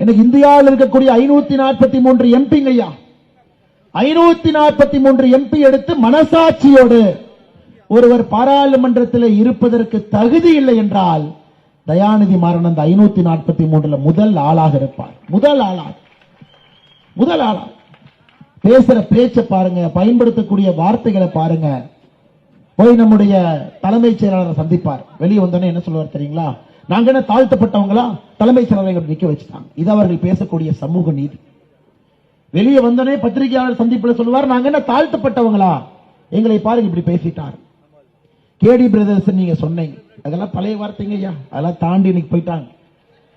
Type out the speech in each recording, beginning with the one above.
எனக்கு இந்தியாவில் இருக்கக்கூடிய 543 எம்பிங்க ஐயா, 543 எம்பி எடுத்து மனசாட்சியோடு ஒருவர் பாராளுமன்றத்தில் இருப்பதற்கு தகுதி இல்லை என்றால் தயாநிதி மாறன் அந்த 543 முதல் ஆளாக இருப்பார். முதல் ஆளாக பேசுற பேச்ச பாருங்க, பயன்படுத்தக்கூடிய வார்த்தைகளை பாருங்க. போய் நம்முடைய தலைமைச் செயலாளரை சந்திப்பார். வெளியே வந்தோடனே என்ன சொல்லுவார் தெரியுங்களா? நாங்க என்ன தாழ்த்தப்பட்டவங்களா? தலைமைச் செயலாளரை நிக்க வச்சுட்டாங்க. இது அவர்கள் பேசக்கூடிய சமூக நீதி. வெளியே வந்தோடனே பத்திரிகையாளர் சந்திப்பில் சொல்லுவார், நாங்க என்ன தாழ்த்தப்பட்டவங்களா? எங்களை பாருங்க இப்படி பேசிட்டார். கேடி பிரதர்ஸ் நீங்க சொன்னீங்க, அதெல்லாம் பழைய வார்த்தைங்க ஐயா, அதெல்லாம் தாண்டி இன்னைக்கு போயிட்டாங்க.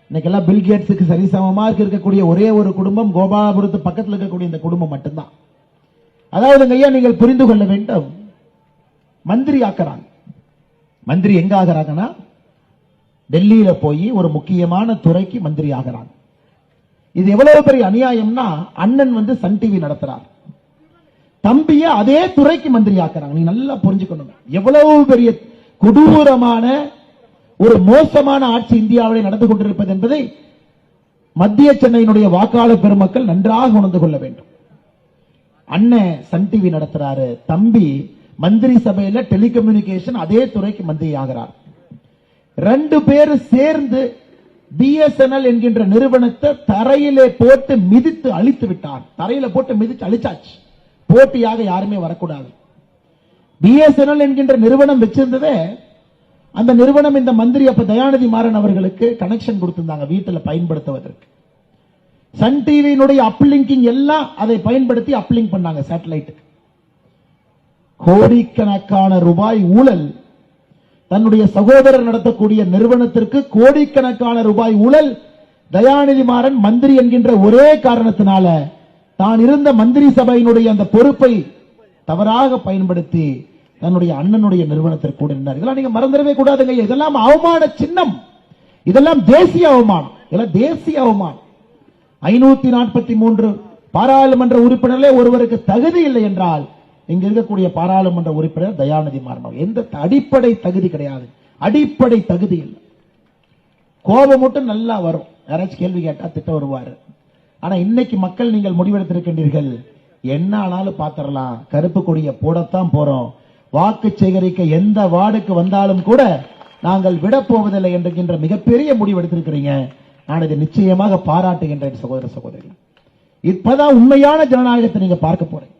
இன்னைக்கெல்லாம் பில் கேட்ஸுக்கு சரிசமமா இருக்கக்கூடிய ஒரே ஒரு குடும்பம் கோபாலபுரத்து பக்கத்தில் இருக்கக்கூடிய இந்த குடும்பம் மட்டும்தான். அதாவது ஐயா, நீங்கள் புரிந்து கொள்ள வேண்டும், மந்திரி ஆக்குறாங்க. மந்திரி எங்க ஆகிறாங்கன்னா, டெல்லியில போய் ஒரு முக்கியமான துறைக்கு மந்திரி ஆகிறாங்க. இது எவ்வளவு பெரிய அநியாயம்னா, அண்ணன் சன் டிவி நடத்துறார், தம்பிய அதே துறைக்கு மந்திரி ஆக்குறாங்க. நீ நல்லா புரிஞ்சுக்கணும், எவ்வளவு பெரிய கொடூரமான ஒரு மோசமான ஆட்சி இந்தியாவில் நடந்து கொண்டிருப்பது என்பதை மத்திய சென்னையினுடைய வாக்காளர் பெருமக்கள் நன்றாக உணர்ந்து கொள்ள வேண்டும். அண்ணன் சன் டிவி நடத்துறாரு, தம்பி மந்திரி சபையில டெலிகம்யூனிகேஷன் அதே துறைக்கு மந்திரி ஆகிறார். 2 பேர் சேர்ந்து பிஎஸ்என்எல் என்கின்ற நிறுவனத்தை தரையிலே போட்டு மிதித்து அழித்து விட்டார். தரையில போட்டு மிதித்து அழிச்சாச்சு. போட்டியாக யாருமே வரக்கூடாது. பிஎஸ்என்எல் என்கின்ற நிறுவனம் வச்சிருந்ததே, அந்த நிறுவனம் இந்த மந்திரி அப்ப தயாநிதி மாறன் அவர்களுக்கு கனெக்ஷன் கொடுத்திருந்தாங்க வீட்டில் பயன்படுத்துவதற்கு. சன் டிவியினுடைய அப்லிங்கிங் எல்லாம் அதை பயன்படுத்தி அப்லிங்க் பண்ணாங்க சேட்டலைட். கோடிக்கணக்கான ரூபாய் ஊழல். தன்னுடைய சகோதரர் நடத்தக்கூடிய நிறுவனத்திற்கு கோடிக்கணக்கான ரூபாய் ஊழல். தயாநிதி மாறன் மந்திரி என்கின்ற ஒரே காரணத்தினால தான் இருந்த மந்திரி சபையினுடைய அந்த பொறுப்பை தவறாக பயன்படுத்தி தன்னுடைய அண்ணனுடைய நிறுவனத்திற்கு கூட நின்றார். இதெல்லாம் நீங்க மறந்துடவே கூடாதுங்க. இதெல்லாம் அவமான சின்னம், இதெல்லாம் தேசிய அவமானம், இதெல்லாம் தேசிய அவமானம். 543 பாராளுமன்ற உறுப்பினர்களே ஒருவருக்கு தகுதி இல்லை என்றால் இங்க இருக்கக்கூடிய பாராளுமன்ற உறுப்பினர் தயாநிதி மாறன் எந்த அடிப்படை தகுதி கிடையாது, அடிப்படை தகுதி இல்லை. கோபம் மட்டும் நல்லா வரும், யாராச்சும் கேள்வி கேட்டா திட்ட வருவாரு. ஆனா இன்னைக்கு மக்கள் நீங்கள் முடிவெடுத்திருக்கின்றீர்கள், என்ன ஆனாலும் பாத்திரலாம், கருப்பு கொடியை போடத்தான் போறோம், வாக்கு சேகரிக்க எந்த வார்டுக்கு வந்தாலும் கூட நாங்கள் விடப்போவதில்லை என்கின்ற மிகப்பெரிய முடிவு எடுத்திருக்கிறீங்க. நான் இதை நிச்சயமாக பாராட்டுகின்றேன் சகோதர சகோதரி. இப்பதான் உண்மையான ஜனநாயகத்தை நீங்க பார்க்க போறீங்க.